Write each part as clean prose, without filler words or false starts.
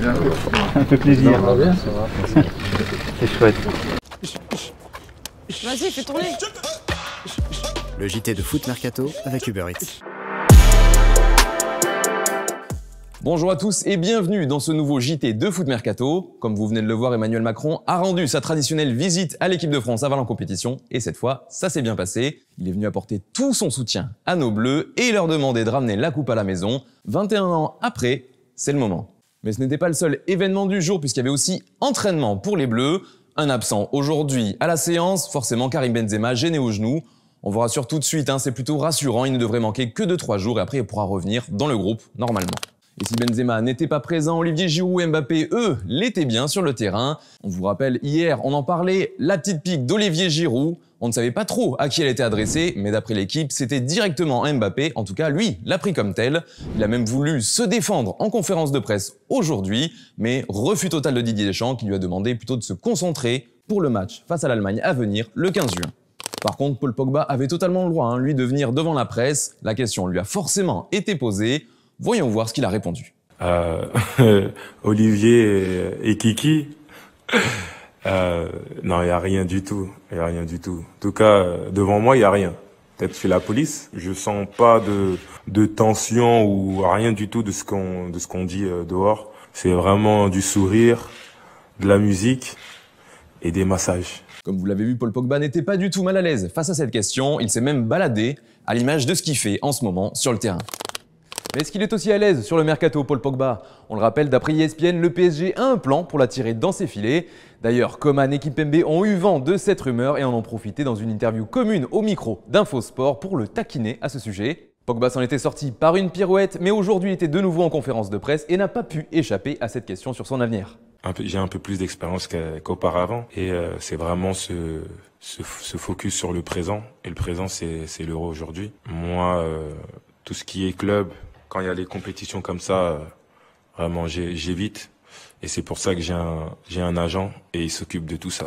Ça me fait plaisir. C'est chouette. Vas-y, fais tourner. Le JT de Foot Mercato avec Uber Eats. Bonjour à tous et bienvenue dans ce nouveau JT de Foot Mercato. Comme vous venez de le voir, Emmanuel Macron a rendu sa traditionnelle visite à l'équipe de France à Valence Compétition et cette fois, ça s'est bien passé. Il est venu apporter tout son soutien à nos Bleus et leur demander de ramener la coupe à la maison. 21 ans après, c'est le moment. Mais ce n'était pas le seul événement du jour puisqu'il y avait aussi entraînement pour les Bleus. Un absent aujourd'hui à la séance, forcément Karim Benzema gêné au genou. On vous rassure tout de suite, c'est plutôt rassurant, il ne devrait manquer que 2-3 jours et après il pourra revenir dans le groupe normalement. Et si Benzema n'était pas présent, Olivier Giroud et Mbappé, eux, l'étaient bien sur le terrain. On vous rappelle, hier, on en parlait, la petite pique d'Olivier Giroud. On ne savait pas trop à qui elle était adressée, mais d'après l'équipe, c'était directement à Mbappé. En tout cas, lui, l'a pris comme tel. Il a même voulu se défendre en conférence de presse aujourd'hui, mais refus total de Didier Deschamps qui lui a demandé plutôt de se concentrer pour le match face à l'Allemagne à venir le 15 juin. Par contre, Paul Pogba avait totalement le droit, lui, de venir devant la presse. La question lui a forcément été posée. Voyons voir ce qu'il a répondu. Olivier et Kiki, non, il n'y a rien du tout. Il n'y a rien du tout. En tout cas, devant moi, il n'y a rien. Peut-être chez la police, je sens pas de tension ou rien du tout de ce qu'on dit dehors. C'est vraiment du sourire, de la musique et des massages. Comme vous l'avez vu, Paul Pogba n'était pas du tout mal à l'aise face à cette question. Il s'est même baladé à l'image de ce qu'il fait en ce moment sur le terrain. Mais est-ce qu'il est aussi à l'aise sur le mercato, Paul Pogba? On le rappelle, d'après ESPN, le PSG a un plan pour l'attirer dans ses filets. D'ailleurs, Coman et Kimpembe ont eu vent de cette rumeur et en ont profité dans une interview commune au micro d'Infosport pour le taquiner à ce sujet. Pogba s'en était sorti par une pirouette, mais aujourd'hui il était de nouveau en conférence de presse et n'a pas pu échapper à cette question sur son avenir. J'ai un peu plus d'expérience qu'auparavant et c'est vraiment se focus sur le présent. Et le présent, c'est l'Euro aujourd'hui. Moi, tout ce qui est club, quand il y a les compétitions comme ça, vraiment j'évite. Et c'est pour ça que j'ai un agent et il s'occupe de tout ça.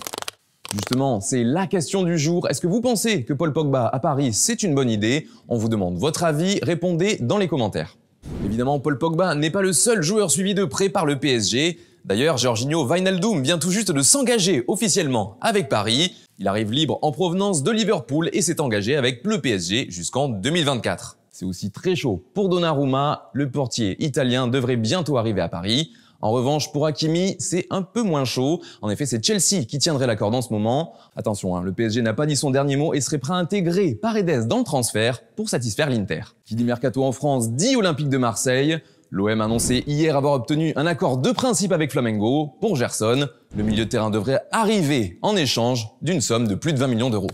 Justement, c'est la question du jour. Est-ce que vous pensez que Paul Pogba à Paris, c'est une bonne idée? On vous demande votre avis, répondez dans les commentaires. Évidemment, Paul Pogba n'est pas le seul joueur suivi de près par le PSG. D'ailleurs, Georginio Wijnaldum vient tout juste de s'engager officiellement avec Paris. Il arrive libre en provenance de Liverpool et s'est engagé avec le PSG jusqu'en 2024. C'est aussi très chaud pour Donnarumma, le portier italien devrait bientôt arriver à Paris. En revanche, pour Hakimi, c'est un peu moins chaud. En effet, c'est Chelsea qui tiendrait la corde en ce moment. Attention, le PSG n'a pas dit son dernier mot et serait prêt à intégrer Paredes dans le transfert pour satisfaire l'Inter. Qui dit mercato en France dit Olympique de Marseille. L'OM a annoncé hier avoir obtenu un accord de principe avec Flamengo. Pour Gerson, le milieu de terrain devrait arriver en échange d'une somme de plus de 20 millions d'euros.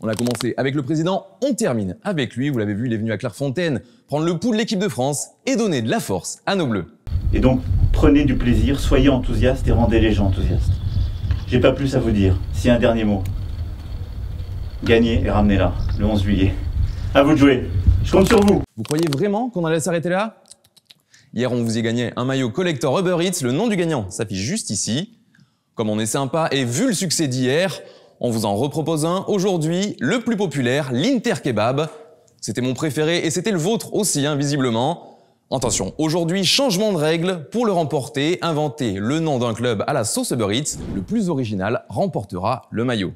On a commencé avec le président, on termine avec lui. Vous l'avez vu, il est venu à Clairefontaine prendre le pouls de l'équipe de France et donner de la force à nos Bleus. Et donc, prenez du plaisir, soyez enthousiastes et rendez les gens enthousiastes. J'ai pas plus à vous dire. Si un dernier mot. Gagnez et ramenez-la, le 11 juillet. À vous de jouer. Je compte sur vous. Vous croyez vraiment qu'on allait s'arrêter là? Hier, on vous y gagnait un maillot collector Uber Eats. Le nom du gagnant s'affiche juste ici. Comme on est sympa et vu le succès d'hier, on vous en repropose un aujourd'hui, le plus populaire, l'Inter Kebab. C'était mon préféré et c'était le vôtre aussi, visiblement. Attention, aujourd'hui, changement de règle. Pour le remporter, inventez le nom d'un club à la sauce Uber Eats. Le plus original remportera le maillot.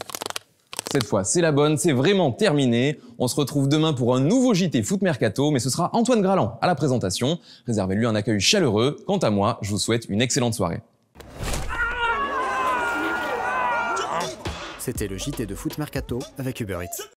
Cette fois, c'est la bonne, c'est vraiment terminé. On se retrouve demain pour un nouveau JT Foot Mercato, mais ce sera Antoine Graland à la présentation. Réservez-lui un accueil chaleureux. Quant à moi, je vous souhaite une excellente soirée. C'était le JT de Foot Mercato avec Uber Eats.